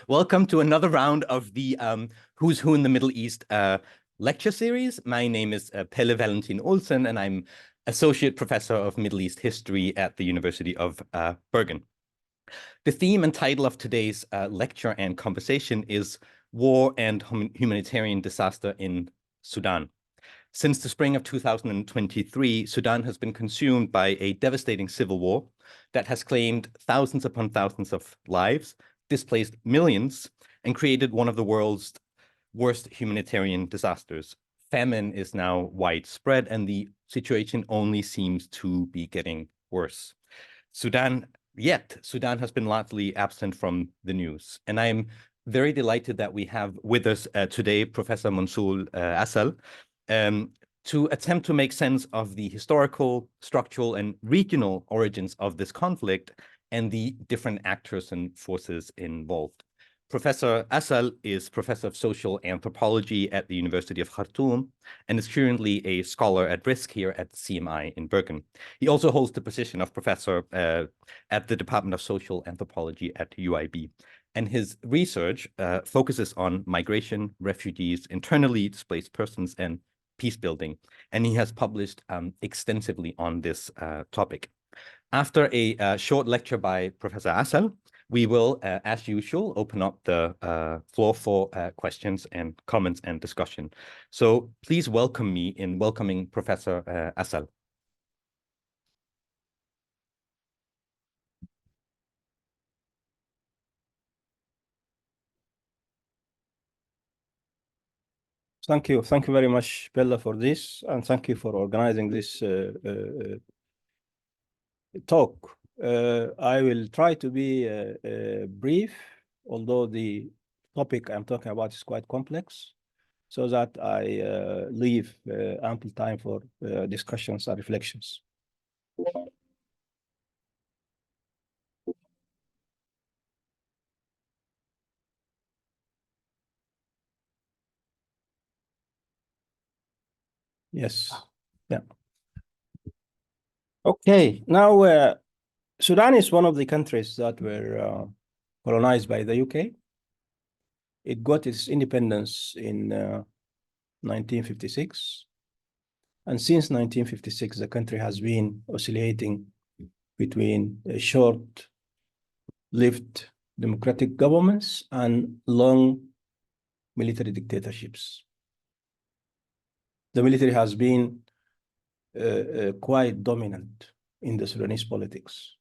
Welcome to another round of the Who's Who in the Middle East lecture series. My name is Pelle Valentin Olsen, and I'm Associate Professor of Middle East History at the University of Bergen. The theme and title of today's lecture and conversation is War and Humanitarian Disaster in Sudan. Since the spring of 2023, Sudan has been consumed by a devastating civil war that has claimed thousands upon thousands of lives, displaced millions, and created one of the world's worst humanitarian disasters. Famine is now widespread, and the situation only seems to be getting worse. Sudan has been largely absent from the news, and I am very delighted that we have with us today Professor Munzoul Assal, to attempt to make sense of the historical, structural, and regional origins of this conflict and the different actors and forces involved. Professor Assal is Professor of Social Anthropology at the University of Khartoum and is currently a scholar at risk here at CMI in Bergen. He also holds the position of Professor at the Department of Social Anthropology at UIB. And his research focuses on migration, refugees, internally displaced persons, and peace building. And he has published extensively on this topic. After a short lecture by Professor Assal, we will, as usual, open up the floor for questions and comments and discussion. So please welcome me in welcoming Professor Assal. Thank you very much, Bella, for this, and thank you for organizing this talk. I will try to be brief, although the topic I'm talking about is quite complex, so that I leave ample time for discussions and reflections. Yes. Yeah. Okay. Now, Sudan is one of the countries that were colonized by the UK. It got its independence in 1956. And since 1956, the country has been oscillating between short-lived democratic governments and long military dictatorships. The military has been quite dominant in the Sudanese politics.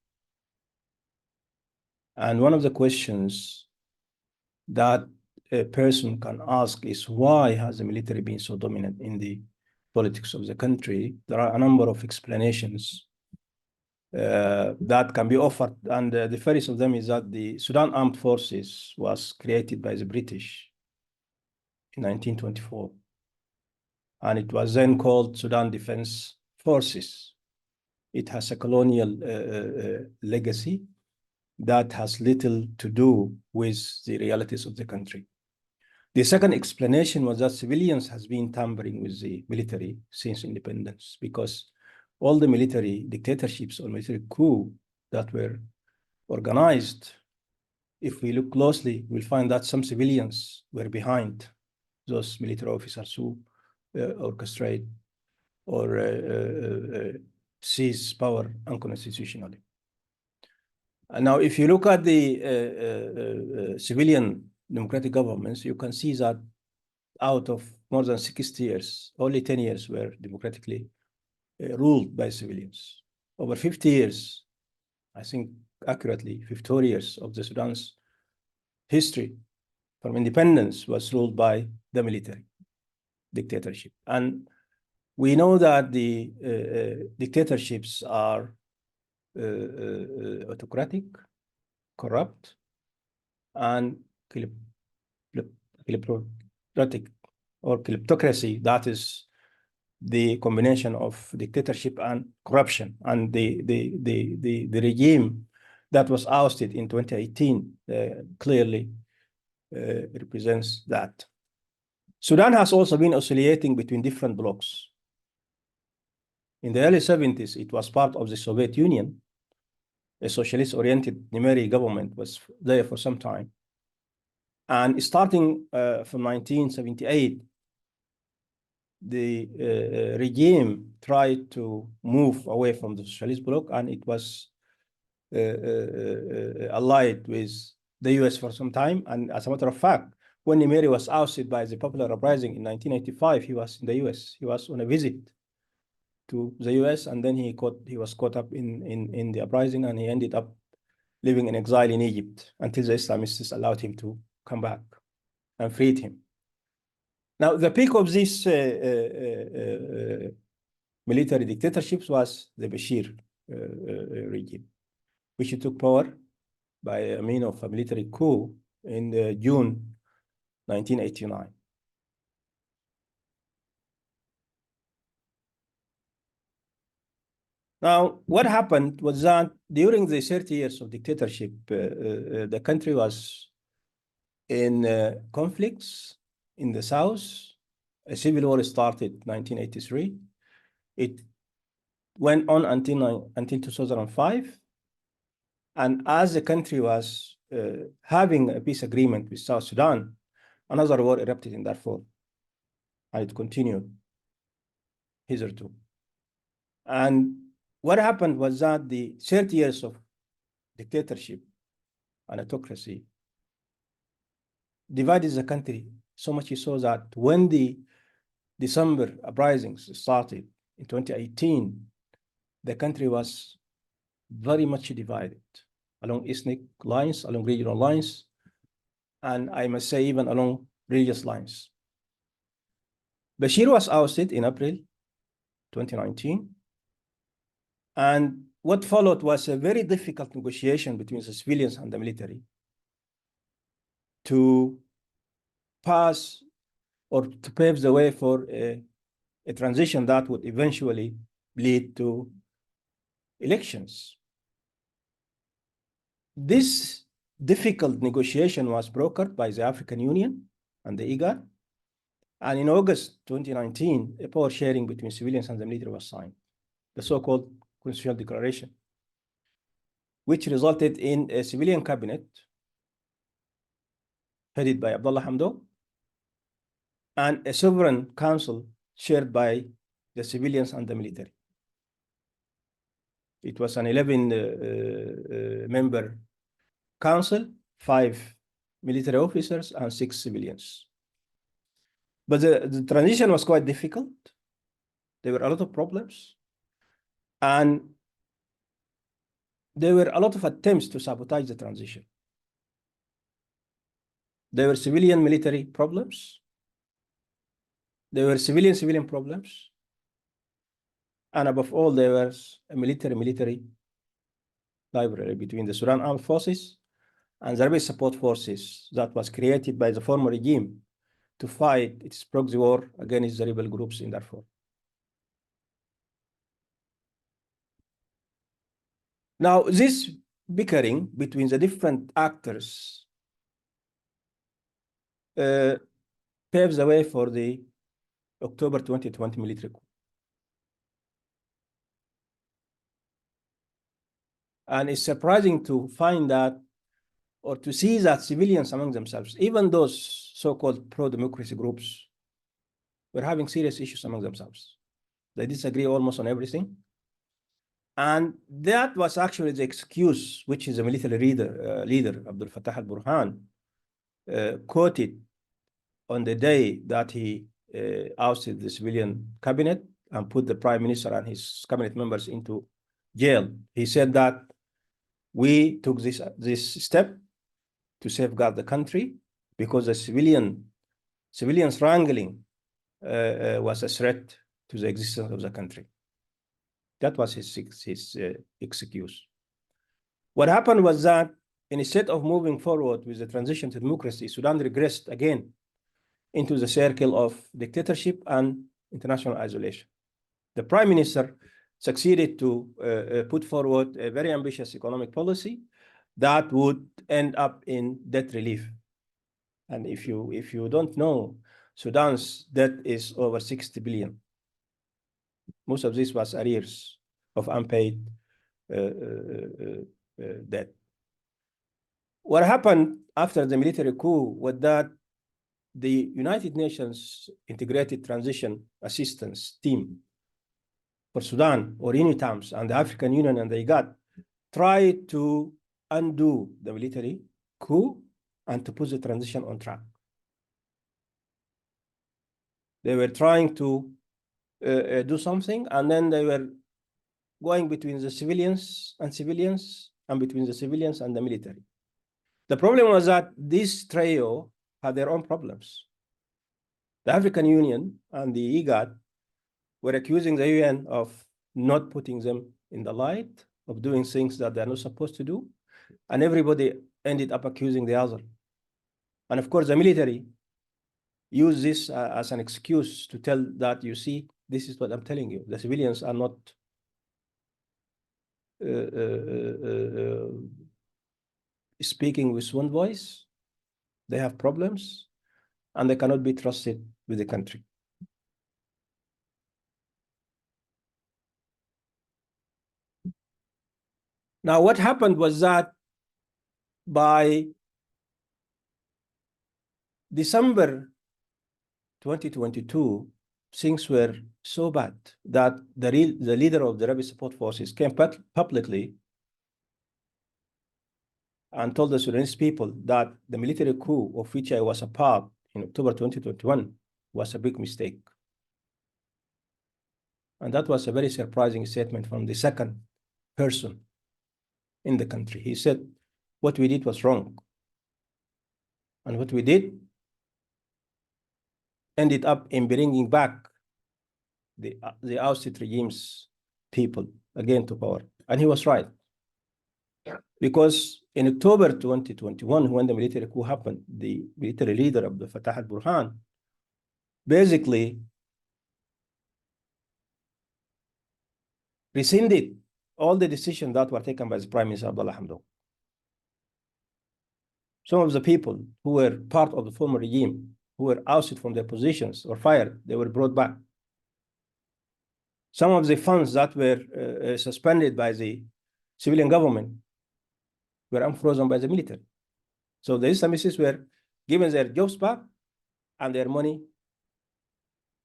And one of the questions that a person can ask is, why has the military been so dominant in the politics of the country? There are a number of explanations that can be offered. And the first of them is that the Sudan Armed Forces was created by the British in 1924. And it was then called Sudan Defense Forces. It has a colonial legacy that has little to do with the realities of the country. The second explanation was that civilians has been tampering with the military since independence, because all the military dictatorships or military coup that were organized, if we look closely, we'll find that some civilians were behind those military officers who orchestrate or seize power unconstitutionally. And now, if you look at the civilian democratic governments, you can see that out of more than 60 years, only 10 years were democratically ruled by civilians. Over 50 years, I think accurately, 54 years of the Sudan's history from independence was ruled by the military dictatorship. And we know that the dictatorships are autocratic, corrupt, and kleptocratic or kleptocracy. That is the combination of dictatorship and corruption. And the regime that was ousted in 2018 clearly represents that. Sudan has also been oscillating between different blocs. In the early 70s, it was part of the Soviet Union. A socialist-oriented Numeri government was there for some time. And starting from 1978, the regime tried to move away from the socialist bloc, and it was allied with the US for some time. And as a matter of fact, when Nimeri was ousted by the popular uprising in 1985, he was in the US. He was on a visit to the US, and then he was caught up in the uprising, and he ended up living in exile in Egypt until the Islamists allowed him to come back and freed him. Now, the peak of these military dictatorships was the Bashir regime, which took power by a means of a military coup in June 1989. Now, what happened was that during the 30 years of dictatorship, the country was in conflicts in the south. A civil war started in 1983. It went on until 2005. And as the country was having a peace agreement with South Sudan, another war erupted in Darfur, and it continued hitherto. And what happened was that the 30 years of dictatorship and autocracy divided the country so much so that when the December uprisings started in 2018, the country was very much divided along ethnic lines, along regional lines, and I must say even along religious lines. Bashir was ousted in April 2019, and what followed was a very difficult negotiation between the civilians and the military to pass or to pave the way for a transition that would eventually lead to elections. This difficult negotiation was brokered by the African Union and the IGAD. And in August 2019, a power sharing between civilians and the military was signed, the so-called Constitutional Declaration, which resulted in a civilian cabinet headed by Abdullah Hamdok and a sovereign council chaired by the civilians and the military. It was an 11-member council, 5 military officers and 6 civilians. But the transition was quite difficult. There were a lot of problems. And there were a lot of attempts to sabotage the transition. There were civilian-military problems. There were civilian-civilian problems. And above all, there was a military-military rivalry between the Sudan Armed Forces and the Rapid Support Forces that was created by the former regime to fight its proxy war against the rebel groups in Darfur. Now, this bickering between the different actors paves the way for the October 2020 military coup. And it's surprising to find that, or to see that civilians among themselves, even those so-called pro-democracy groups, were having serious issues among themselves. They disagree almost on everything. And that was actually the excuse which is a military leader, Abdel Fattah al-Burhan, quoted on the day that he ousted the civilian cabinet and put the prime minister and his cabinet members into jail. He said that we took this step to safeguard the country because the civilians wrangling was a threat to the existence of the country. That was his excuse. What happened was that instead of moving forward with the transition to democracy, Sudan regressed again into the circle of dictatorship and international isolation. The prime minister succeeded to put forward a very ambitious economic policy that would end up in debt relief. And if you don't know, Sudan's debt is over 60 billion. Most of this was arrears of unpaid debt. What happened after the military coup was that the United Nations Integrated Transition Assistance Team for Sudan, or UNITAMS, and the African Union and the IGAD tried to undo the military coup and to put the transition on track. They were trying to do something, and then they were going between the civilians, and between the civilians and the military. The problem was that this trio had their own problems. The African Union and the IGAD were accusing the UN of not putting them in the light, of doing things that they're not supposed to do, and everybody ended up accusing the other. And of course, the military used this as an excuse to tell that, you see, this is what I'm telling you. The civilians are not speaking with one voice. They have problems, and they cannot be trusted with the country. Now, what happened was that by December 2022, things were so bad that the leader of the Rapid Support Forces came publicly and told the Sudanese people that the military coup of which I was a part in October 2021 was a big mistake. And that was a very surprising statement from the second person in the country. He said, what we did was wrong. And what we did ended up in bringing back the ousted regime's people again to power. And he was right. Because in October 2021, when the military coup happened, the military leader of the Fatah al-Burhan basically rescinded all the decisions that were taken by the Prime Minister Abdullah Hamdok. Some of the people who were part of the former regime, who were ousted from their positions or fired, they were brought back. Some of the funds that were suspended by the civilian government were unfrozen by the military. So the Islamists were given their jobs back, and their money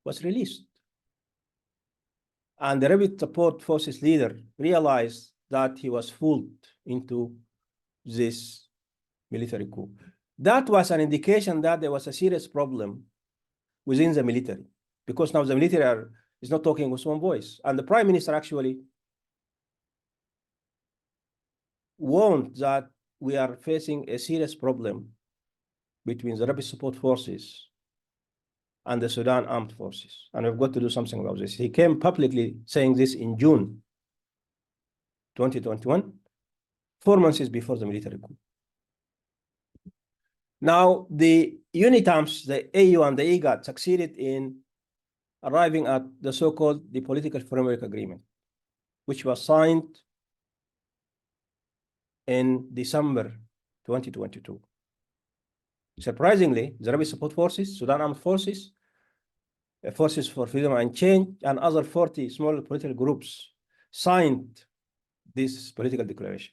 was released. And the Rapid Support Forces leader realized that he was fooled into this military coup. That was an indication that there was a serious problem within the military, because now the military is not talking with one voice. And the Prime Minister actually warned that we are facing a serious problem between the Rapid Support Forces and the Sudan Armed Forces, and we've got to do something about this. He came publicly saying this in June 2021, 4 months before the military coup. Now, the UNITAMS, the AU and the IGAD succeeded in arriving at the so-called the Political Framework Agreement, which was signed in December 2022. Surprisingly, the Rapid Support Forces, Sudan Armed Forces, Forces for Freedom and Change, and other 40 small political groups signed this political declaration.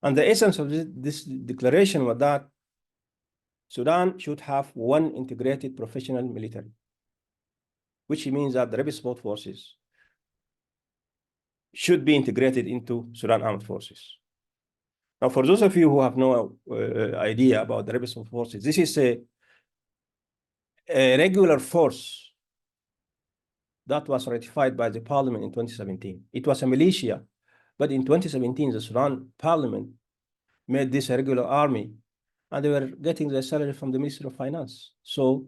And the essence of this declaration was that Sudan should have one integrated professional military, which means that the Rapid Support Forces should be integrated into Sudan Armed Forces. Now, for those of you who have no idea about the Rapid Support Forces, this is a regular force that was ratified by the parliament in 2017. It was a militia, but in 2017, the Sudan parliament made this a regular army, and they were getting their salary from the Ministry of Finance. So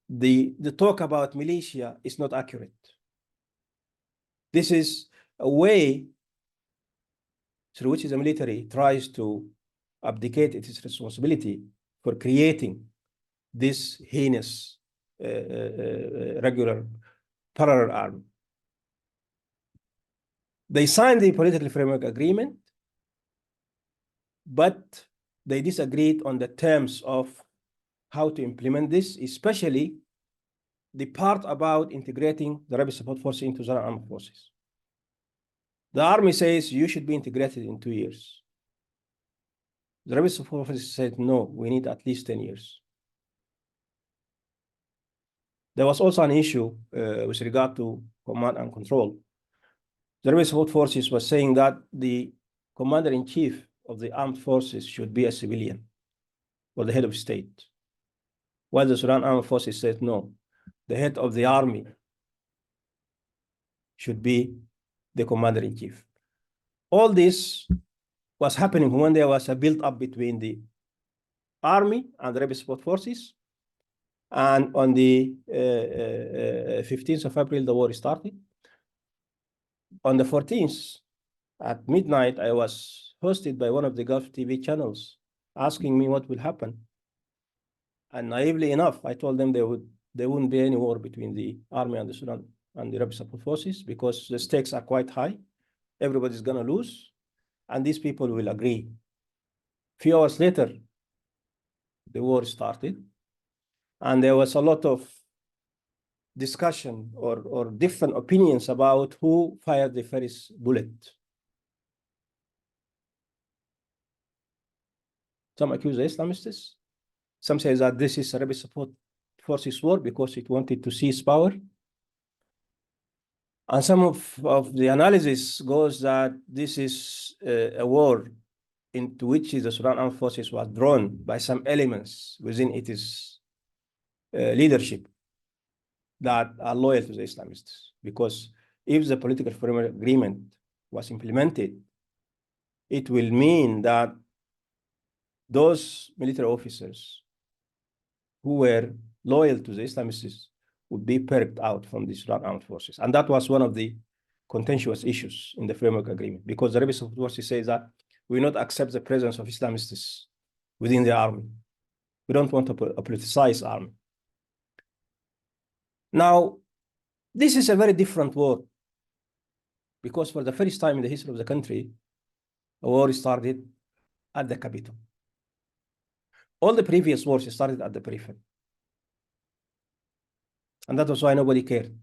the talk about militia is not accurate. This is a way through which the military tries to abdicate its responsibility for creating this heinous regular parallel army. They signed the political framework agreement, but they disagreed on the terms of how to implement this, especially the part about integrating the Rapid Support Force into the Armed Forces. The army says you should be integrated in 2 years. The Rapid Support Forces said, no, we need at least 10 years. There was also an issue with regard to command and control. The Rapid Support Forces was saying that the commander-in-chief of the armed forces should be a civilian or the head of state, while the Sudan Armed Forces said, no, the head of the army should be the commander-in-chief. All this was happening when there was a build-up between the army and the Rapid Support Forces. And on the 15th of April, the war started. On the 14th, at midnight, I was hosted by one of the Gulf TV channels asking me what will happen. And naively enough, I told them there wouldn't be any war between the army and the Sudan and the Rapid Support Forces because the stakes are quite high. Everybody's going to lose, and these people will agree. A few hours later, the war started, and there was a lot of discussion or different opinions about who fired the first bullet. Some accuse the Islamists. Some say that this is a Rapid Support Forces war because it wanted to seize power. And some of the analysis goes that this is a war into which the Sudan Armed Forces was drawn by some elements within its leadership that are loyal to the Islamists. Because if the political framework agreement was implemented, it will mean that those military officers who were loyal to the Islamists would be purged out from the Sudan Armed Forces. And that was one of the contentious issues in the framework agreement, because the Rapid Support Forces say that we will not accept the presence of Islamists within the army. We don't want a politicized army. Now, this is a very different war, because for the first time in the history of the country, a war started at the capital. All the previous wars started at the periphery. And that was why nobody cared.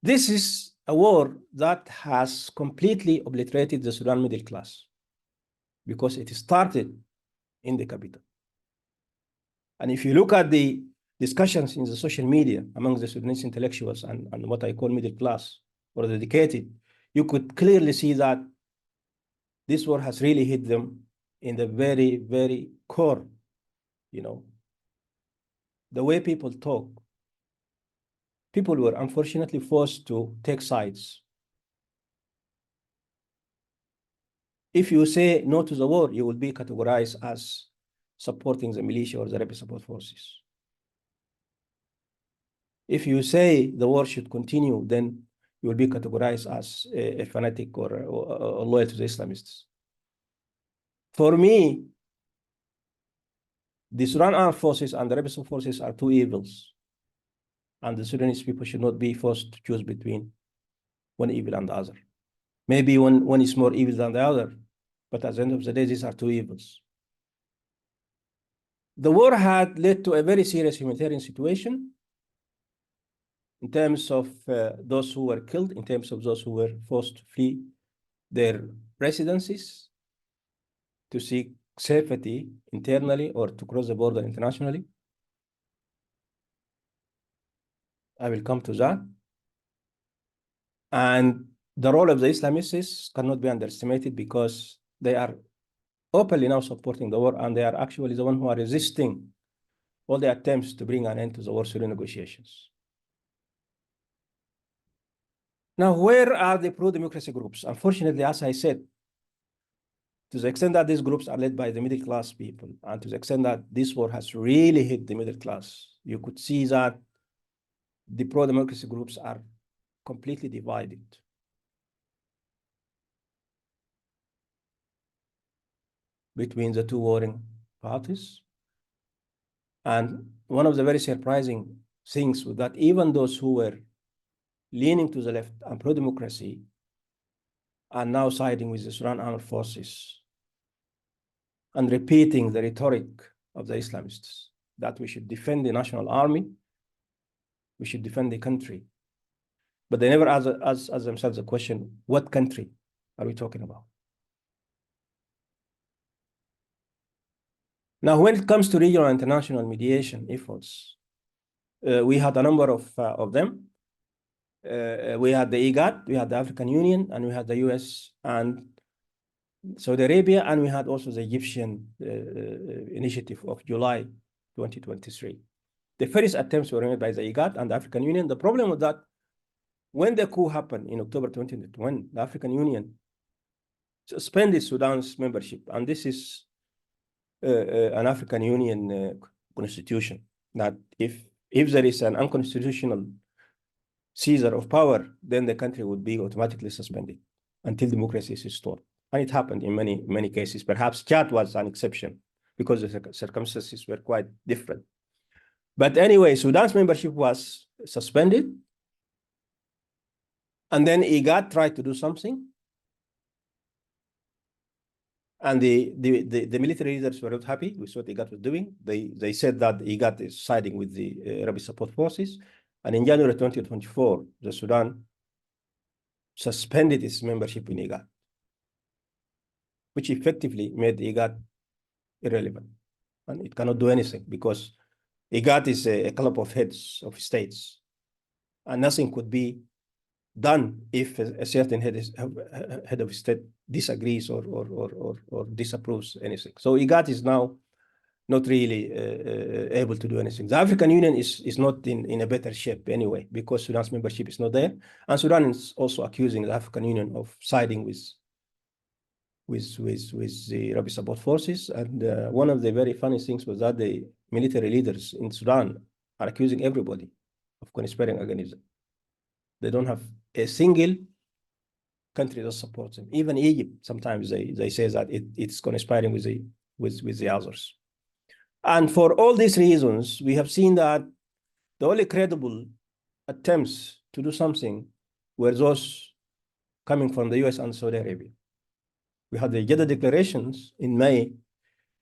This is a war that has completely obliterated the Sudan middle class, because it started in the capital. And if you look at the discussions in the social media among the Sudanese intellectuals and what I call middle class or the educated, you could clearly see that this war has really hit them in the very, very core. You know, the way people talk, people were unfortunately forced to take sides. If you say no to the war, you will be categorized as supporting the militia or the Rapid Support Forces. If you say the war should continue, then you will be categorized as a fanatic or loyal to the Islamists. For me, the Sudan Armed Forces and the Rapid Support Forces are two evils, and the Sudanese people should not be forced to choose between one evil and the other. Maybe one is more evil than the other, but at the end of the day, these are two evils. The war had led to a very serious humanitarian situation in terms of those who were killed, in terms of those who were forced to flee their residences to seek safety internally or to cross the border internationally. I will come to that. And the role of the Islamists cannot be underestimated, because they are openly now supporting the war, and they are actually the ones who are resisting all the attempts to bring an end to the war through negotiations. Now, where are the pro-democracy groups? Unfortunately, as I said, to the extent that these groups are led by the middle class people, and to the extent that this war has really hit the middle class, you could see that the pro-democracy groups are completely divided. Between the two warring parties. And one of the very surprising things was that even those who were leaning to the left and pro-democracy are now siding with the Sudan Armed Forces and repeating the rhetoric of the Islamists that we should defend the national army, we should defend the country. But they never ask themselves the question, what country are we talking about? Now, when it comes to regional and international mediation efforts, we had a number of them. We had the IGAD, we had the African Union, and we had the US and Saudi Arabia, and we had also the Egyptian initiative of July 2023. The first attempts were made by the IGAD and the African Union. The problem was that when the coup happened in October 2021, the African Union suspended Sudan's membership, and this is an African Union constitution, that if there is an unconstitutional seizure of power, then the country would be automatically suspended until democracy is restored. And it happened in many cases. Perhaps Chad was an exception because the circumstances were quite different. But anyway, Sudan's membership was suspended. And then IGAD tried to do something. And the military leaders were not happy with what IGAD was doing. They said that IGAD is siding with the Rapid Support Forces. And in January 2024, the Sudan suspended its membership in IGAD, which effectively made IGAD irrelevant. And it cannot do anything because IGAD is a club of heads of states. And nothing could be done if a certain head of state disagrees or disapproves anything. So IGAD is now not really able to do anything. The African Union is not in a better shape anyway, because Sudan's membership is not there. And Sudan is also accusing the African Union of siding with the Rapid Support Forces. And one of the very funny things was that the military leaders in Sudan are accusing everybody of conspiring against them. They don't have a single country that supports them. Even Egypt, sometimes they say that it's conspiring with the others. And for all these reasons, we have seen that the only credible attempts to do something were those coming from the US and Saudi Arabia. We had the Jeddah declarations in May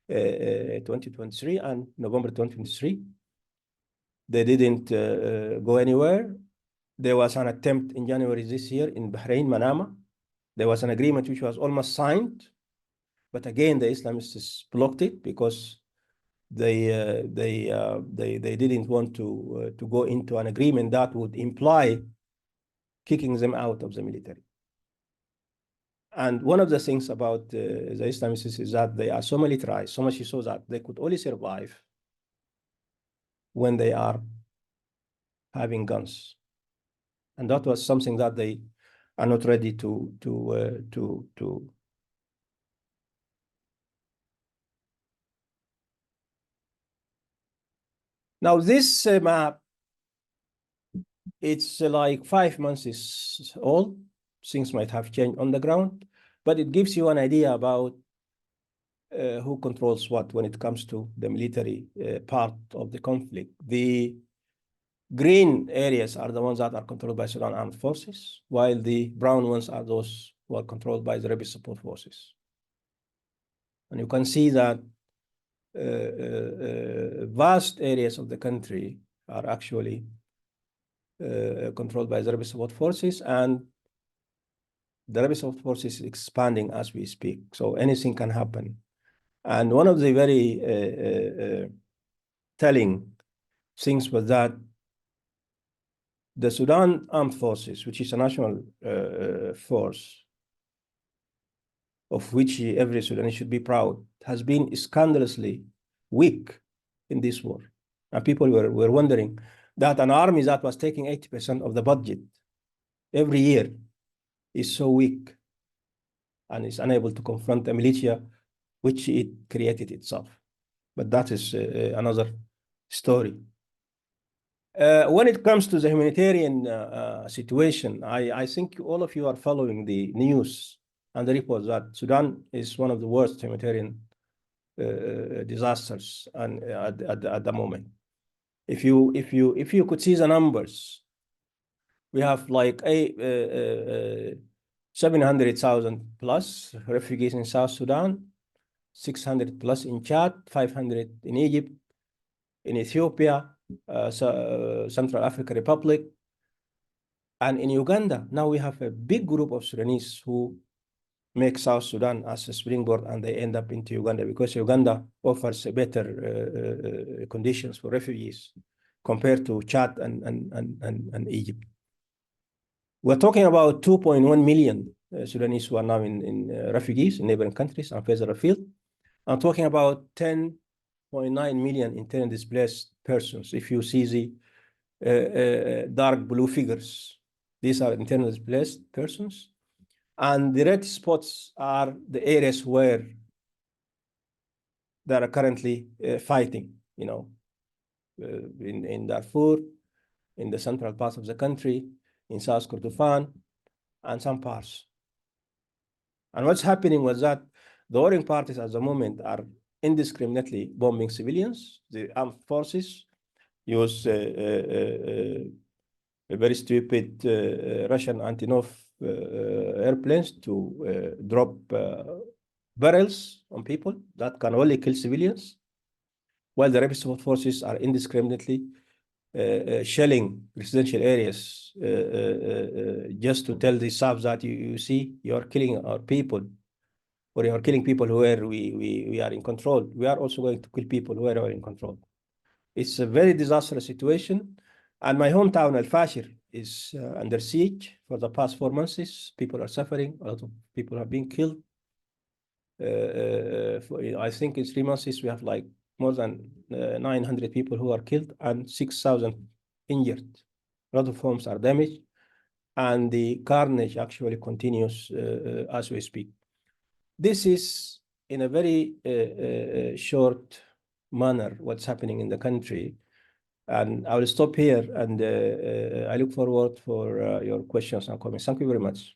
2023 and November 2023. They didn't go anywhere. There was an attempt in January this year in Bahrain, Manama. There was an agreement which was almost signed, but again, the Islamists blocked it because they didn't want to go into an agreement that would imply kicking them out of the military. And one of the things about the Islamists is that they are so militarized, so much so that they could only survive when they are having guns. And that was something that they are not ready to Now, this map, it's like 5 months is old. Things might have changed on the ground, but it gives you an idea about who controls what when it comes to the military part of the conflict. The green areas are the ones that are controlled by Sudan Armed Forces, while the brown ones are those who are controlled by the Rapid Support Forces. And you can see that vast areas of the country are actually controlled by the Rapid Support Forces, and the Rapid Support Forces is expanding as we speak. So anything can happen. And one of the very telling things was that the Sudan Armed Forces, which is a national force of which every Sudanese should be proud, has been scandalously weak in this war. And people were wondering that an army that was taking 80% of the budget every year is so weak and is unable to confront a militia which it created itself. But that is another story. When it comes to the humanitarian situation, I think all of you are following the news and the reports that Sudan is one of the worst humanitarian disasters and at the moment. If you could see the numbers, we have like 700,000 plus refugees in South Sudan, 600 plus in Chad, 500 in Egypt, in Ethiopia, Central African Republic, and in Uganda. Now we have a big group of Sudanese who make South Sudan as a springboard, and they end up into Uganda, because Uganda offers better conditions for refugees compared to Chad and Egypt. We're talking about 2.1 million Sudanese who are now in refugees in neighboring countries and further afield. I'm talking about 10.9 million internally displaced persons. If you see the dark blue figures, these are internally displaced persons. And the red spots are the areas where they are currently fighting, you know, in Darfur, in the central parts of the country, in South Kordofan, and some parts. And what's happening was that the warring parties at the moment are indiscriminately bombing civilians. The armed forces use a very stupid Russian Antonov airplanes to drop barrels on people that can only kill civilians, while the rapid support forces are indiscriminately shelling residential areas just to tell the SAFs that you see, you are killing our people, or you are killing people where we are in control. We are also going to kill people where we are in control. It's a very disastrous situation. And my hometown, Al Fashir, is under siege for the past 4 months. People are suffering. A lot of people are being killed. I think in 3 months, we have like more than 900 people who are killed and 6,000 injured. A lot of homes are damaged, and the carnage actually continues as we speak. This is in a very short manner what's happening in the country. And I will stop here, and I look forward for your questions and comments. Thank you very much.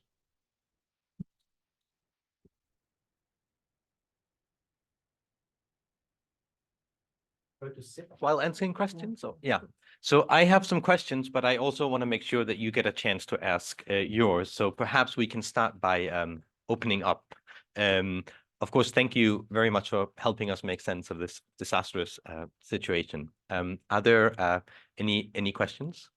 While answering questions? So, yeah. So I have some questions, but I also want to make sure that you get a chance to ask yours. So perhaps we can start by opening up. Of course, thank you very much for helping us make sense of this disastrous situation. Are there any questions?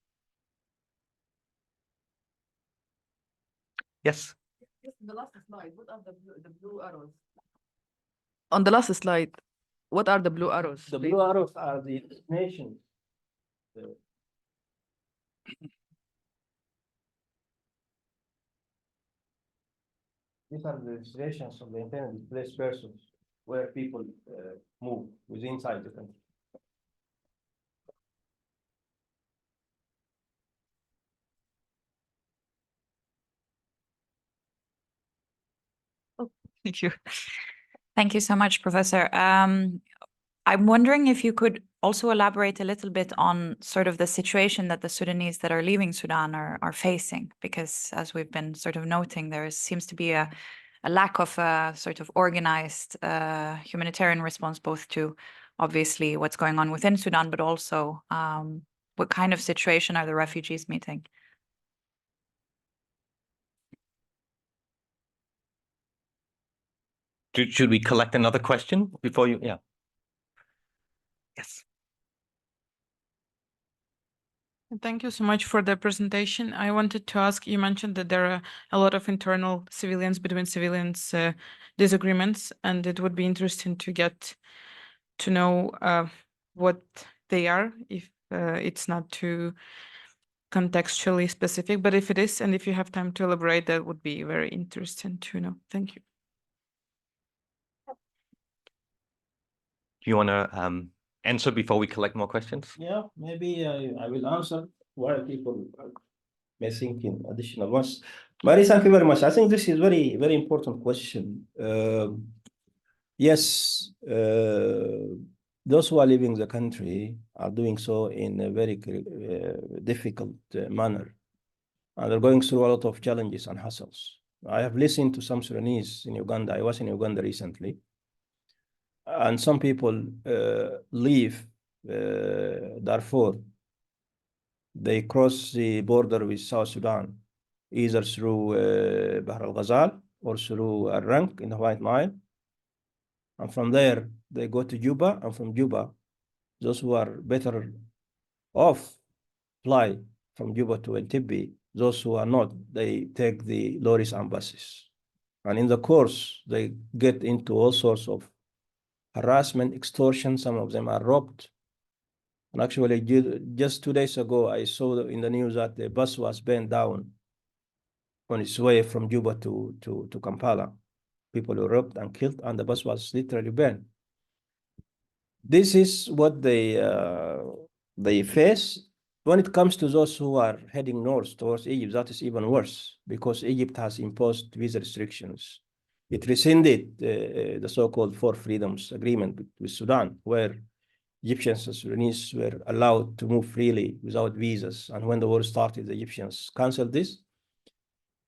Yes. The last slide, what are the blue arrows? On the last slide, what are the blue arrows? The blue arrows are the nations. These are the destinations of the internally displaced persons where people move within inside the country. Oh, thank you. Thank you so much, Professor. I'm wondering if you could also elaborate a little bit on sort of the situation that the Sudanese that are leaving Sudan are facing, because as we've been sort of noting, there seems to be a lack of a sort of organized humanitarian response, both to obviously what's going on within Sudan, but also what kind of situation are the refugees meeting? Should we collect another question before you? Yeah. Yes. Thank you so much for the presentation. I wanted to ask, you mentioned that there are a lot of internal between civilians disagreements, and it would be interesting to get to know what they are, if it's not too contextually specific, but if it is, and if you have time to elaborate, that would be very interesting to know. Thank you. Do you want to answer before we collect more questions? Yeah, maybe I will answer while people may think in additional ones. Mary, thank you very much. I think this is very, very important question. Yes, those who are leaving the country are doing so in a very difficult manner. And they're going through a lot of challenges and hassles. I have listened to some Sudanese in Uganda. I was in Uganda recently. And some people leave Darfur. They cross the border with South Sudan, either through Bahr al-Ghazal or through Al-Rank in the White Nile. And from there, they go to Juba. And from Juba, those who are better off fly from Juba to Entebbe. Those who are not, they take the lorries and buses. And in the course, they get into all sorts of harassment, extortion. Some of them are robbed. And actually, just 2 days ago, I saw in the news that the bus was burned down on its way from Juba to Kampala. People were robbed and killed, and the bus was literally burned. This is what they face. When it comes to those who are heading north towards Egypt, that is even worse, because Egypt has imposed visa restrictions. It rescinded the so-called Four Freedoms Agreement with Sudan, where Egyptians and Sudanese were allowed to move freely without visas. And when the war started, the Egyptians canceled this.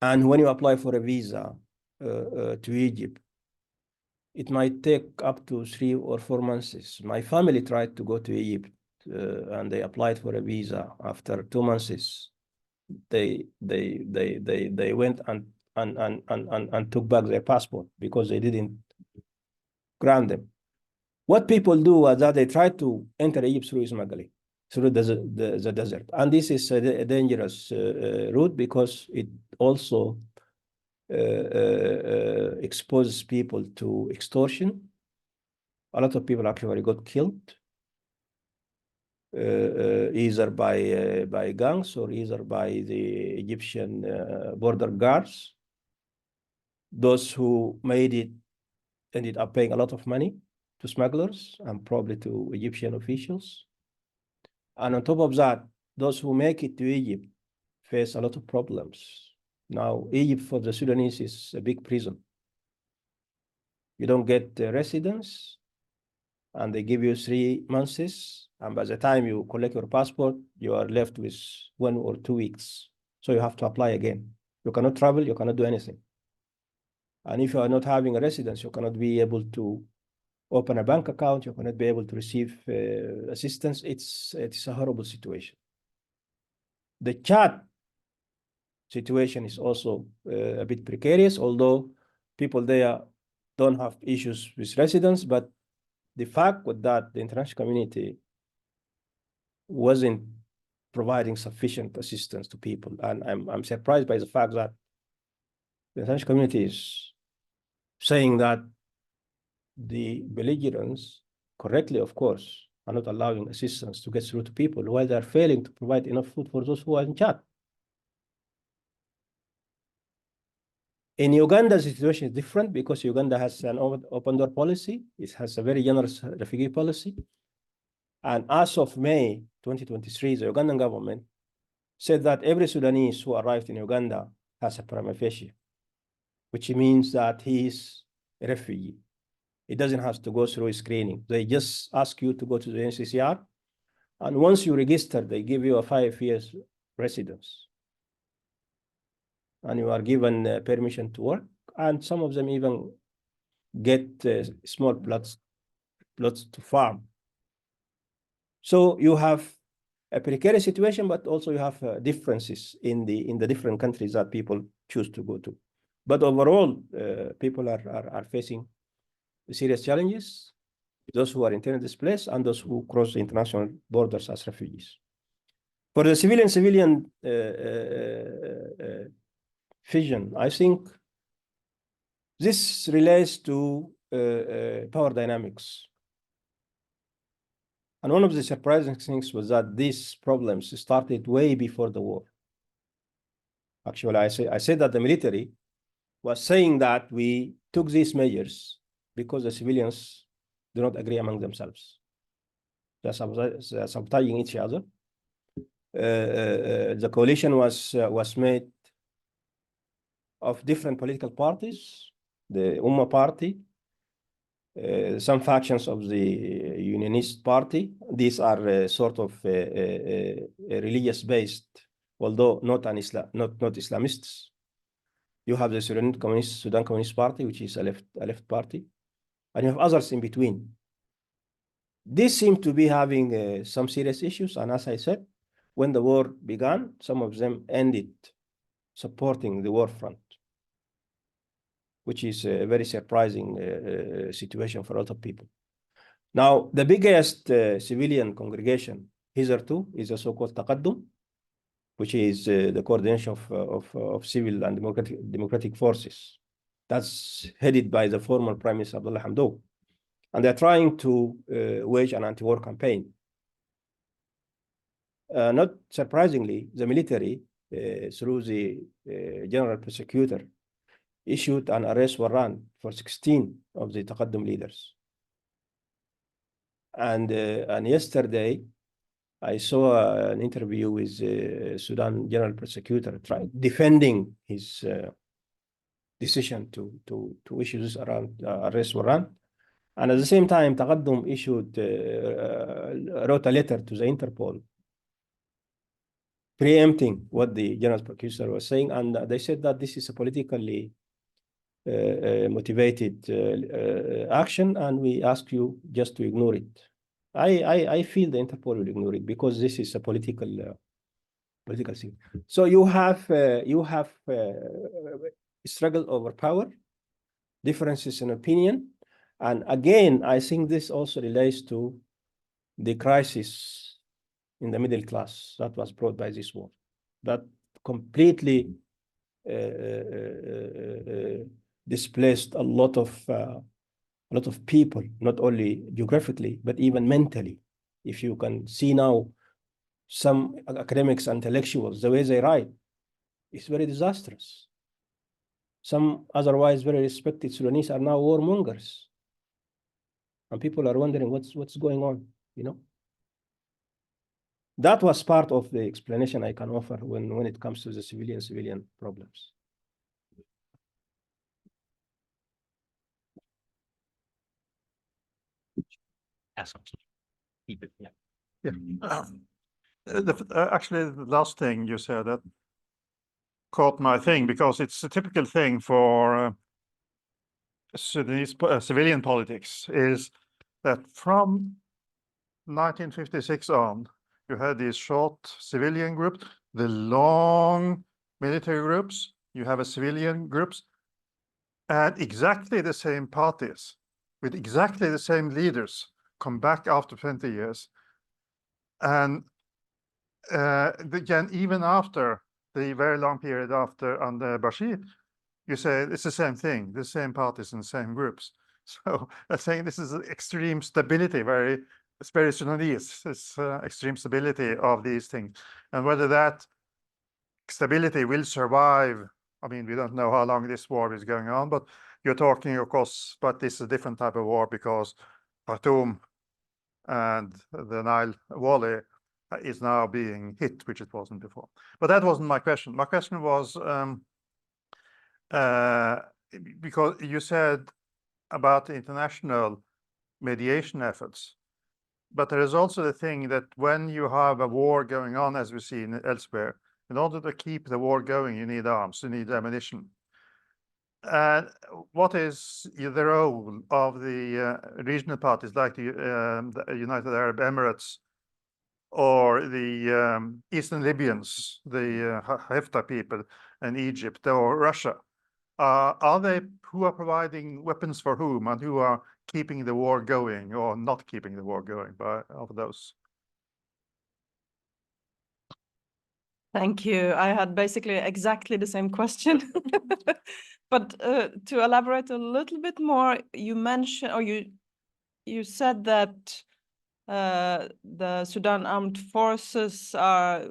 And when you apply for a visa to Egypt, it might take up to 3 or 4 months. My family tried to go to Egypt and they applied for a visa. After 2 months, they went and took back their passport because they didn't grant them. What people do is that they try to enter Egypt through smuggling, through the desert. And this is a dangerous route because it also exposes people to extortion. A lot of people actually got killed, either by gangs or either by the Egyptian border guards. Those who made it ended up paying a lot of money to smugglers and probably to Egyptian officials. And on top of that, those who make it to Egypt face a lot of problems. Now, Egypt for the Sudanese is a big prison. You don't get residence, and they give you 3 months. And by the time you collect your passport, you are left with 1 or 2 weeks. So you have to apply again. You cannot travel, you cannot do anything. And if you are not having a residence, you cannot be able to open a bank account, you cannot be able to receive assistance. It's a horrible situation. The Chad situation is also a bit precarious, although people there don't have issues with residents, but the fact was that the international community wasn't providing sufficient assistance to people. And I'm surprised by the fact that the international community is saying that the belligerents, correctly, of course, are not allowing assistance to get through to people while they're failing to provide enough food for those who are in Chad. In Uganda, the situation is different because Uganda has an open door policy. It has a very generous refugee policy. And as of May 2023, the Ugandan government said that every Sudanese who arrived in Uganda has a prima facie, which means that he is a refugee. It doesn't have to go through a screening. They just ask you to go to the NCCR. And once you register, they give you a 5 years residence. And you are given permission to work. And some of them even get small plots to farm. So you have a precarious situation, but also you have differences in the different countries that people choose to go to. But overall, people are facing serious challenges, those who are internally displaced and those who cross the international borders as refugees. For the civilian vision, I think this relates to power dynamics. And one of the surprising things was that these problems started way before the war. Actually, I say that the military was saying that we took these measures because the civilians do not agree among themselves. They're sabotaging each other. The coalition was made of different political parties, the Ummah party, some factions of the Unionist party. These are sort of religious-based, although not Islamists. You have the Sudan Communist Party, which is a left party, and you have others in between. These seem to be having some serious issues, and as I said, when the war began, some of them ended supporting the war front, which is a very surprising situation for a lot of people. Now, the biggest civilian congregation hitherto is the so-called Taqaddum, which is the coordination of civil and democratic forces. That's headed by the former Prime Minister Abdullah Hamdok. And they're trying to wage an anti-war campaign. Not surprisingly, the military, through the general prosecutor, issued an arrest warrant for 16 of the Taqaddum leaders. And yesterday, I saw an interview with Sudan general prosecutor defending his decision to issue this arrest warrant. And at the same time, Taqaddum wrote a letter to the Interpol preempting what the general prosecutor was saying. And they said that this is a politically motivated action, and we ask you just to ignore it. I feel the Interpol will ignore it because this is a political thing. So you have struggle over power, differences in opinion, and again, I think this also relates to the crisis in the middle class that was brought by this war, that completely displaced a lot of people, not only geographically, but even mentally. If you can see now some academics and intellectuals, the way they write, it's very disastrous. Some otherwise very respected Sudanese are now warmongers. And people are wondering what's going on, you know? That was part of the explanation I can offer when it comes to the civilian problems. Actually, the last thing you said that caught my thing, because it's a typical thing for Sudanese civilian politics, is that from 1956 on, you had these short civilian groups, the long military groups, you have a civilian groups, and exactly the same parties with exactly the same leaders come back after 20 years. And again, even after the very long period after under Bashir, you say it's the same thing, the same parties and same groups. So I'm saying this is extreme stability, it's very Sudanese, it's extreme stability of these things. And whether that stability will survive, I mean, we don't know how long this war is going on, but you're talking, of course, but this is a different type of war because Khartoum and the Nile Valley is now being hit, which it wasn't before. But that wasn't my question. My question was, because you said about the international mediation efforts, but there is also the thing that when you have a war going on, as we see elsewhere, in order to keep the war going, you need arms, you need ammunition. And what is the role of the regional parties like the United Arab Emirates or the Eastern Libyans, the Haftar people in Egypt or Russia? Are they who are providing weapons for whom, and who are keeping the war going or not keeping the war going of those? Thank you. I had basically exactly the same question. But to elaborate a little bit more, you mentioned, or you said that the Sudan Armed Forces are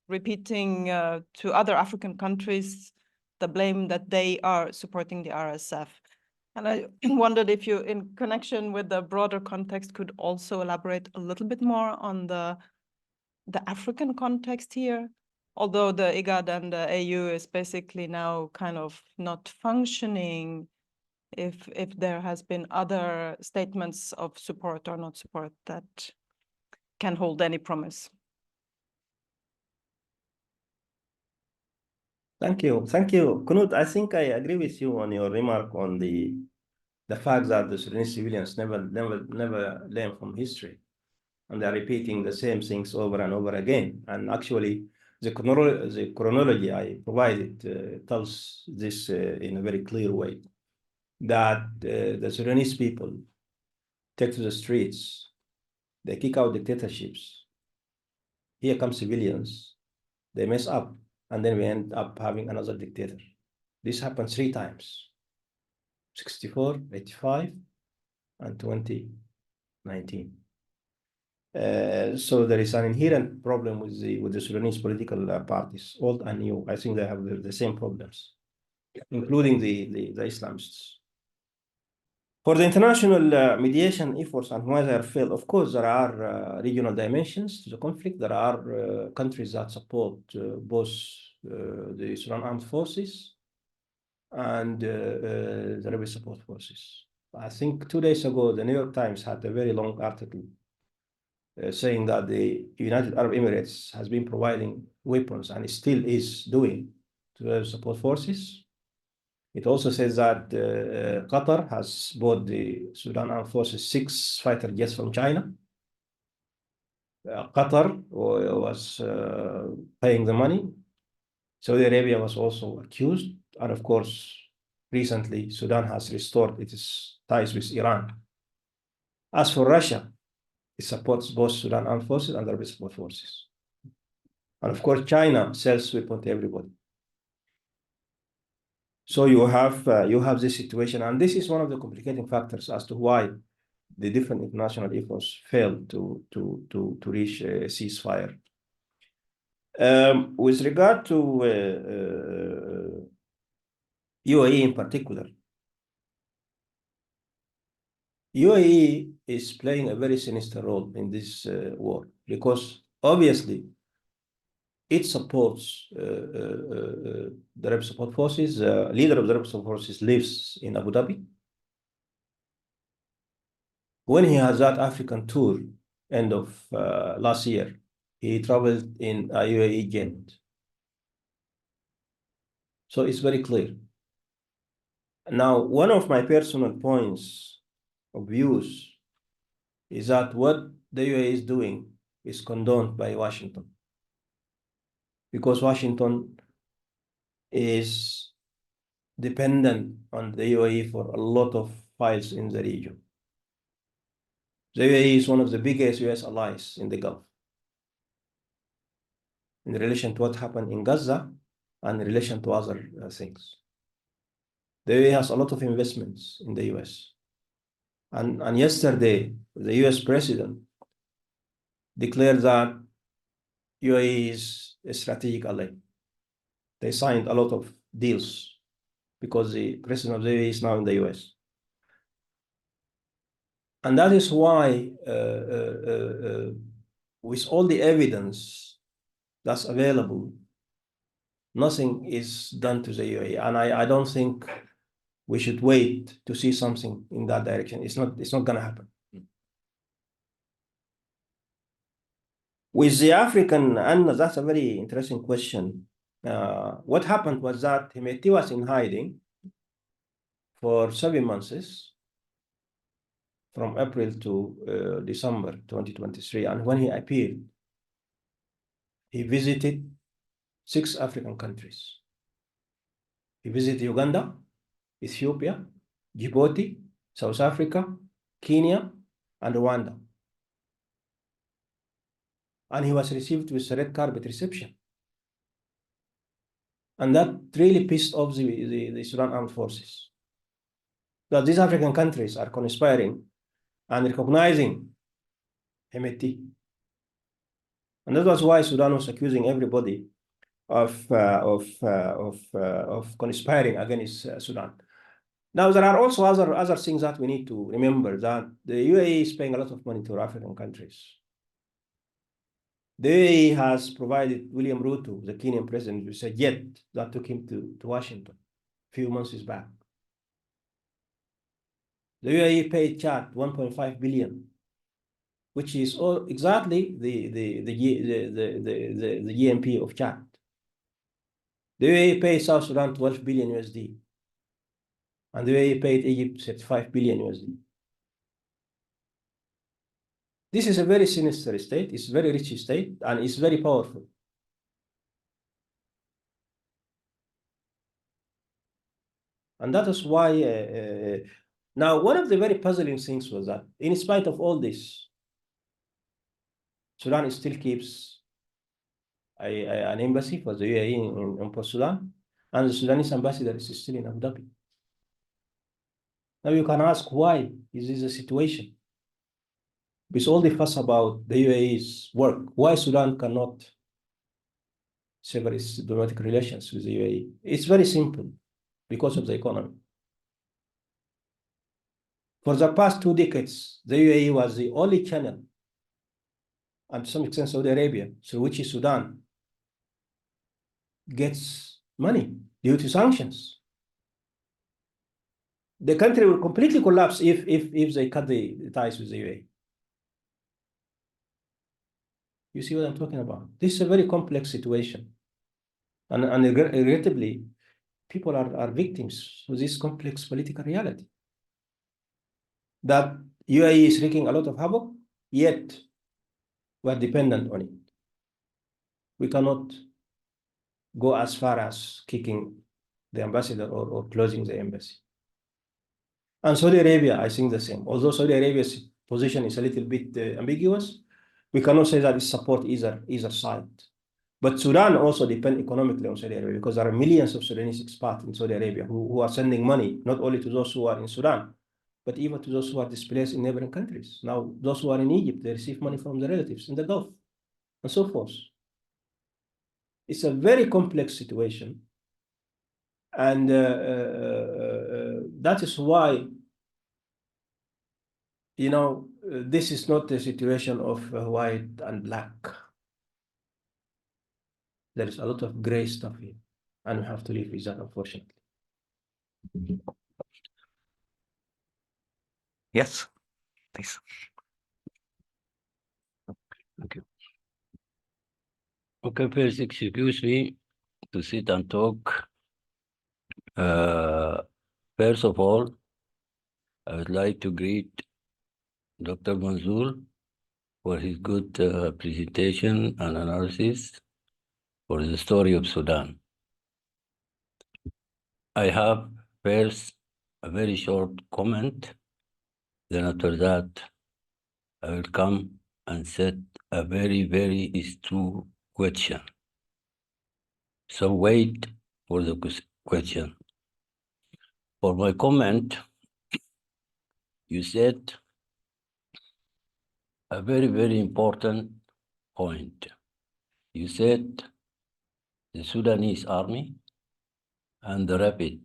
repeating to other African countries the blame that they are supporting the RSF. And I wondered if you, in connection with the broader context, could also elaborate a little bit more on the African context here. Although the IGAD and the AU is basically now kind of not functioning, if there has been other statements of support or not support that can hold any promise. Thank you. Knut, I think I agree with you on your remark on the fact that the Sudanese civilians never learn from history, and they're repeating the same things over and over again. And actually, the chronology I provided tells this in a very clear way, that the Sudanese people take to the streets, they kick out dictatorships. Here come civilians, they mess up, and then we end up having another dictator. This happened 3 times. 64, 85, and 2019. So there is an inherent problem with the Sudanese political parties, old and new. I think they have the same problems, including the Islamists. For the international mediation efforts and why they are failed, of course, there are regional dimensions to the conflict. There are countries that support both the Sudan Armed Forces and the rebel support forces. I think 2 days ago, the New York Times had a very long article saying that the United Arab Emirates has been providing weapons and still is doing to the support forces. It also says that Qatar has bought the Sudan Armed Forces 6 fighter jets from China. Qatar was paying the money. Saudi Arabia was also accused. And of course, recently, Sudan has restored its ties with Iran. As for Russia, it supports both Sudan Armed Forces and the rebel support forces. And of course, China sells weapons to everybody. So you have this situation, and this is one of the complicating factors as to why the different international efforts failed to reach a ceasefire. With regard to UAE in particular, UAE is playing a very sinister role in this war because obviously it supports the rebel support forces. Leader of the rebel support forces lives in Abu Dhabi. When he has that African tour, end of last year, he traveled in a UAE jet. So it's very clear. Now, one of my personal points of views is that what the UAE is doing is condoned by Washington, because Washington is dependent on the UAE for a lot of files in the region. The UAE is one of the biggest US allies in the Gulf in relation to what happened in Gaza and in relation to other things. The UAE has a lot of investments in the US. And yesterday, the US president declared that UAE is a strategic ally. They signed a lot of deals because the president of the UAE is now in the US. And that is why, with all the evidence that's available, nothing is done to the UAE. And I don't think we should wait to see something in that direction. It's not going to happen. With the African, and that's a very interesting question. What happened was that Hemeti was in hiding for 7 months, from April to December 2023. And when he appeared, he visited 6 African countries. He visited Uganda, Ethiopia, Djibouti, South Africa, Kenya, and Rwanda. And he was received with a red carpet reception. And that really pissed off the Sudan Armed Forces. That these African countries are conspiring and recognizing Hemeti. And that was why Sudan was accusing everybody of conspiring against Sudan. Now, there are also other things that we need to remember, that the UAE is paying a lot of money to African countries. The UAE has provided William Ruto, the Kenyan president, with a jet that took him to Washington a few months back. The UAE paid Chad 1.5 billion, which is exactly the GMP of Chad. The UAE paid South Sudan 12 billion USD. And the UAE paid Egypt 35 billion USD. This is a very sinister state. It's a very rich state, and it's very powerful. And that is why, now, one of the very puzzling things was that, in spite of all this, Sudan still keeps an embassy for the UAE in Port Sudan, and the Sudanese ambassador is still in Abu Dhabi. Now you can ask why is this a situation? With all the fuss about the UAE's work, why Sudan cannot sever its diplomatic relations with the UAE? It's very simple, because of the economy. For the past 2 decades, the UAE was the only channel, and to some extent Saudi Arabia, through which Sudan gets money due to sanctions. The country will completely collapse if they cut the ties with the UAE. You see what I'm talking about? This is a very complex situation. And regrettably, people are victims of this complex political reality. That UAE is wreaking a lot of havoc, yet we're dependent on it. We cannot go as far as kicking the ambassador or closing the embassy. And Saudi Arabia, I think the same. Although Saudi Arabia's position is a little bit ambiguous, we cannot say that it supports either side. But Sudan also depends economically on Saudi Arabia, because there are millions of Sudanese expats in Saudi Arabia who are sending money, not only to those who are in Sudan, but even to those who are displaced in neighboring countries. Now, those who are in Egypt, they receive money from their relatives in the Gulf, and so forth. It's a very complex situation. And that is why, you know, this is not a situation of white and black. There is a lot of gray stuff here, and we have to live with that, unfortunately. Yes, please. Thank you. Okay, please excuse me to sit and talk. First of all, I would like to greet Dr. Munzoul for his good presentation and analysis for the story of Sudan. I have first a very short comment, then after that, I will come and set a very, very astute question. So wait for the question. For my comment, you said a very, very important point. You said the Sudanese army and the rapid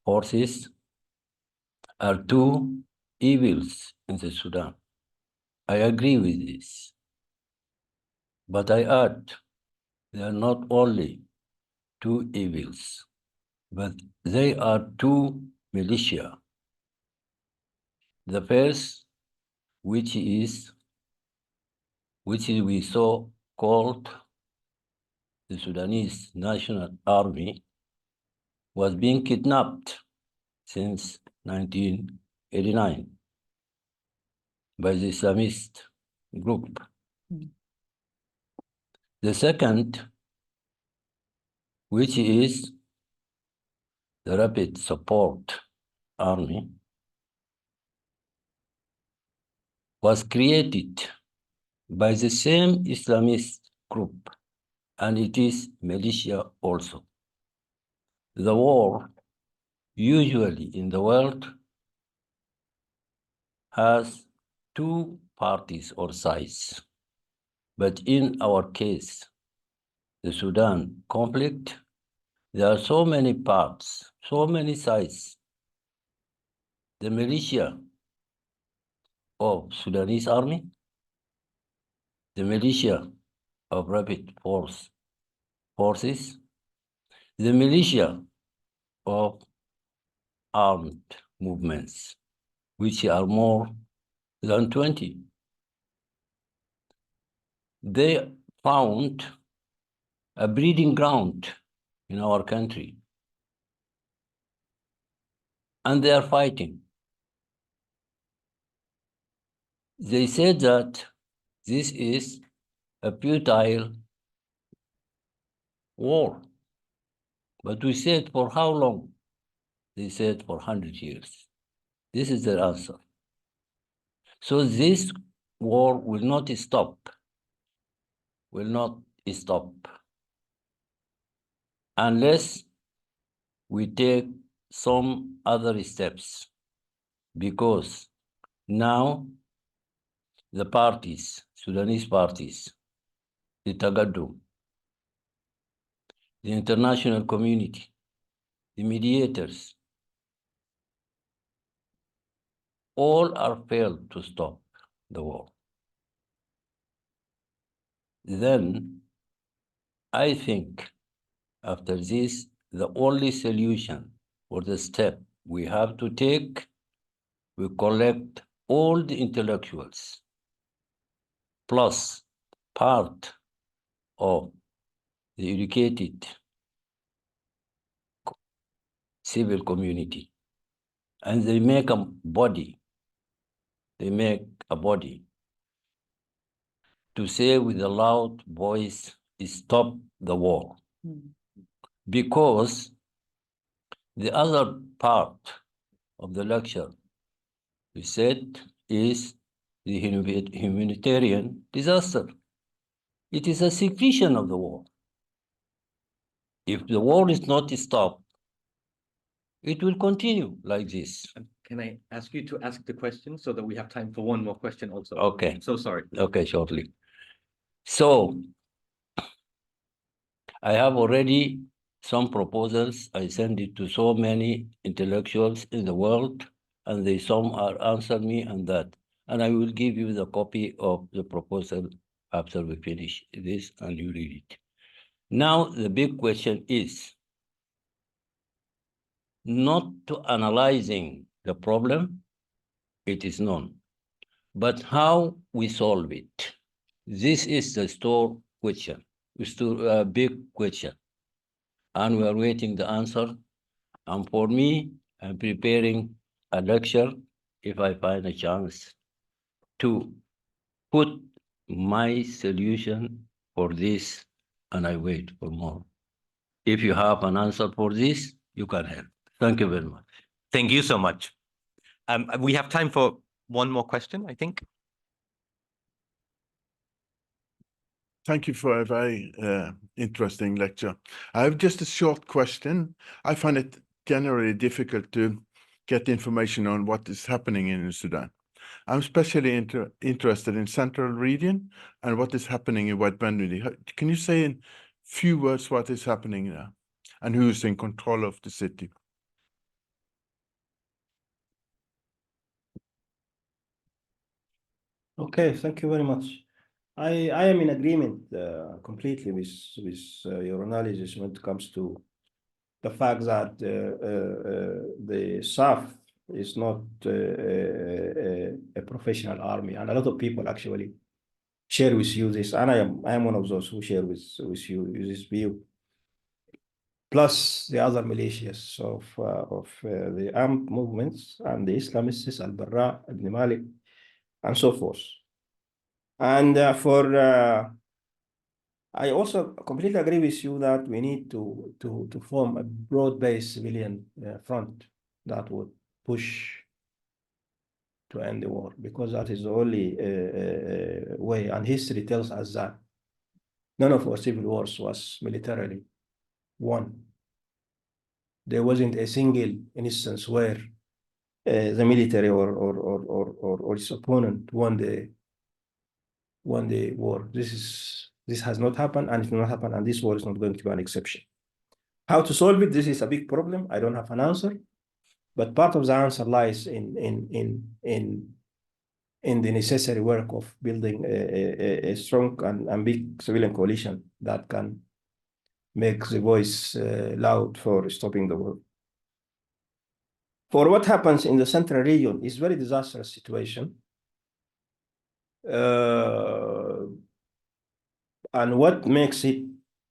forces are two evils in the Sudan. I agree with this. But I add, they are not only two evils, but they are two militia. The first, which we saw called the Sudanese National Army, was being kidnapped since 1989 by the Islamist group. The second, which is the Rapid Support Army, was created by the same Islamist group, and it is militia also. The war, usually in the world, has two parties or sides. But in our case, the Sudan conflict, there are so many parts, so many sides. The militia of Sudanese army, the militia of rapid forces, the militia of armed movements, which are more than 20. They found a breeding ground in our country, and they are fighting. They said that this is a futile war. But we said, for how long? They said, for 100 years. This is their answer. So this war will not stop, unless we take some other steps, because now the parties, Sudanese parties, the Tagaddum, the international community, the mediators, all are failed to stop the war. Then I think after this, the only solution or the step we have to take, we collect all the intellectuals, plus part of the educated civil community, and they make a body. They make a body to say with a loud voice, stop the war. Because the other part of the lecture we said is the humanitarian disaster. It is a secretion of the war. If the war is not stopped, it will continue like this. Can I ask you to ask the question so that we have time for one more question also? Okay. So sorry. Okay, shortly. So I have already some proposals. I send it to so many intellectuals in the world, and they some are answer me on that. And I will give you the copy of the proposal after we finish this and you read it. Now, the big question is not to analyzing the problem, it is known, but how we solve it. This is the store question, a big question. And we are waiting the answer. And for me, I'm preparing a lecture, if I find a chance, to put my solution for this, and I wait for more. If you have an answer for this, you can help. Thank you very much. Thank you so much. We have time for one more question, I think. Thank you for a very interesting lecture. I have just a short question. I find it generally difficult to get information on what is happening in Sudan. I'm especially interested in central region and what is happening in White Benue. Can you say in few words what is happening there and who is in control of the city? Okay, thank you very much. I am in agreement completely with your analysis when it comes to the fact that the South is not a professional army, and a lot of people actually share with you this, and I am one of those who share with you this view. Plus the other militias of the armed movements and the Islamists, Al-Barra, Ibn Malik, and so forth. And I also completely agree with you that we need to form a broad-based civilian front that would push to end the war, because that is the only way. And history tells us that none of our civil wars was militarily won. There wasn't a single instance where the military or its opponent won the war. This has not happened, and it will not happen, and this war is not going to be an exception. How to solve it? This is a big problem. I don't have an answer, but part of the answer lies in the necessary work of building a strong and big civilian coalition that can make the voice loud for stopping the war. For what happens in the central region is very disastrous situation. And what makes it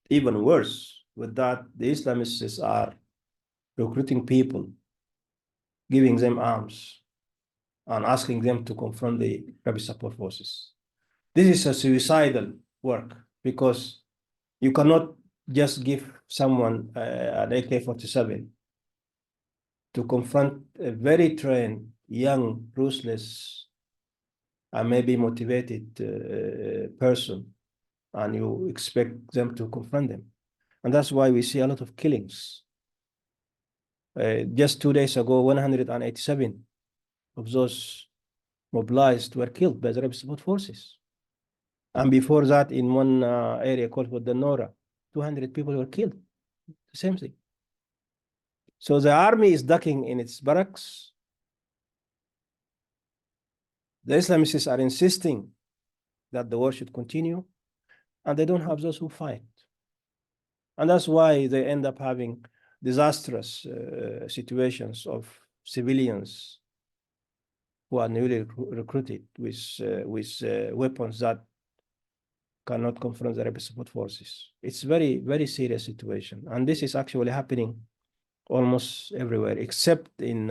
even worse with that, the Islamists are recruiting people, giving them arms, and asking them to confront the Rapid Support Forces. This is a suicidal work, because you cannot just give someone an AK-47 to confront a very trained, young, ruthless, and maybe motivated person, and you expect them to confront them. And that's why we see a lot of killings Just 2 days ago, 187 of those mobilized were killed by the rapid support forces. And before that, in one area called Nora, 200 people were killed. The same thing. So the army is ducking in its barracks. The Islamists are insisting that the war should continue, and they don't have those who fight. And that's why they end up having disastrous situations of civilians who are newly recruited with weapons that cannot confront the rapid support forces. It's very, very serious situation. And this is actually happening almost everywhere, except in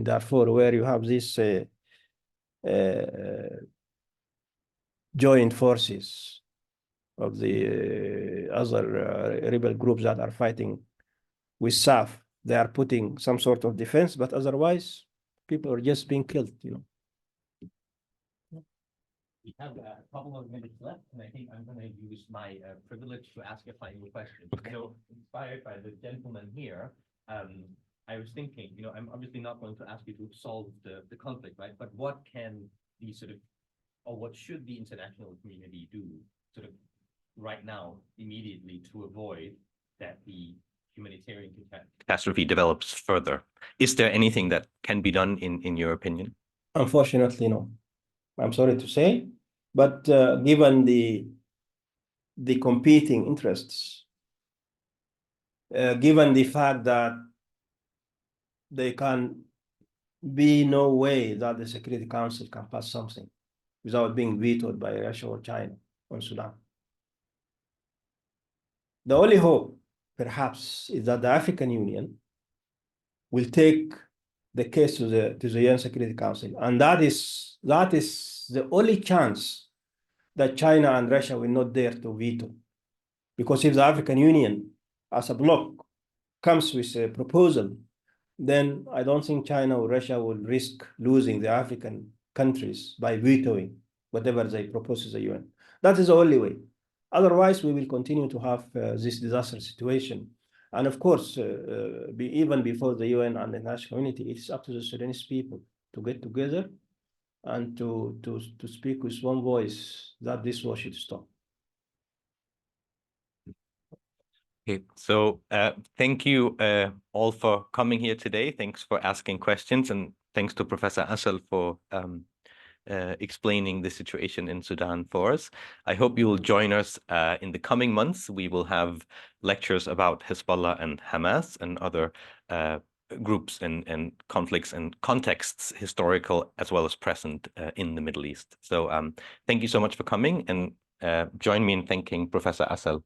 Darfur, where you have these joint forces of the other rebel groups that are fighting with SAF. They are putting some sort of defense, but otherwise, people are just being killed, you know. We have a couple of minutes left, and I think I'm going to use my privilege to ask a final question. Okay. So, inspired by the gentleman here, I was thinking, you know, I'm obviously not going to ask you to solve the conflict, right? But what can the sort of, or what should the international community do sort of right now, immediately, to avoid that the humanitarian catastrophe develops further? Is there anything that can be done in your opinion? Unfortunately, no. I'm sorry to say, but given the competing interests, given the fact that there can be no way that the Security Council can pass something without being vetoed by Russia or China on Sudan. The only hope, perhaps, is that the African Union will take the case to the UN Security Council, and that is the only chance that China and Russia will not dare to veto, because if the African Union, as a bloc, comes with a proposal, then I don't think China or Russia will risk losing the African countries by vetoing whatever they propose to the UN. That is the only way. Otherwise, we will continue to have this disaster situation. And of course, even before the UN and the international community, it's up to the Sudanese people to get together and to speak with one voice that this war should stop. Okay, so thank you all for coming here today. Thanks for asking questions, and thanks to Professor Assal for explaining the situation in Sudan for us. I hope you will join us in the coming months. We will have lectures about Hezbollah and Hamas and other groups and conflicts and contexts, historical as well as present, in the Middle East. So thank you so much for coming, and join me in thanking Professor Assal.